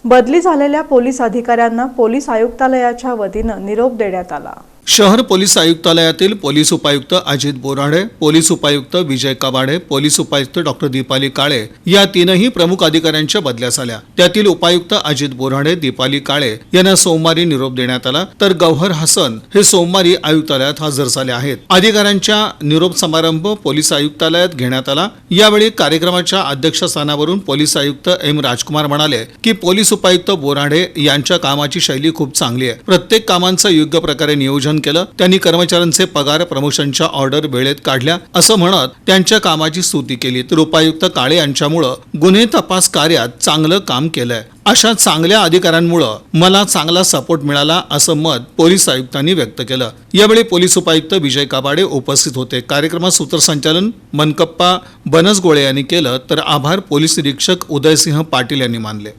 बदली झालेल्या पोलीस अधिकाऱ्यांना पोलीस आयुक्तालयाच्या वतीनं निरोप देण्यात आला। शहर पोलीस आयुक्तालयातील पोलीस उपायुक्त अजित बोराडे, पोलीस उपायुक्त विजय कबाडे, पोलीस उपायुक्त डॉक्टर दीपाली काळे या तीनही प्रमुख अधिकाऱ्यांच्या बदल्या झाल्या। त्यातील उपायुक्त अजित बोराडे, दीपाली काळे यांना सोमवारी निरोप देण्यात आला, तर गौहर हसन हे सोमवारी आयुक्तालयात हजर झाले आहेत। अधिकाऱ्यांच्या निरोप समारंभ पोलीस आयुक्तालयात घेण्यात आला। यावेळी कार्यक्रमाच्या अध्यक्षस्थानावरून पोलीस आयुक्त एम राजकुमार म्हणाले की पोलीस उपायुक्त बोराडे यांच्या कामाची शैली खूप चांगली आहे। प्रत्येक कामांचं योग्य प्रकारे नियोजन केलं। त्यांनी कर्मचाऱ्यांचे पगार, प्रमोशनच्या ऑर्डर वेळेत काढल्या असं म्हणत त्यांच्या कामाची स्तुती केली। तर उपायुक्त काळे यांच्यामुळे गुन्हे तपास कार्यात चांगलं काम केलंय। अशा चांगल्या अधिकाऱ्यांमुळे मला चांगला सपोर्ट मिळाला असं मत पोलीस आयुक्तांनी व्यक्त केलं। यावेळी पोलीस उपायुक्त विजय कबाडे उपस्थित होते। कार्यक्रमात सूत्रसंचालन मनकप्पा बनसगोळे यांनी केलं, तर आभार पोलीस निरीक्षक उदयसिंह पाटील यांनी मानले।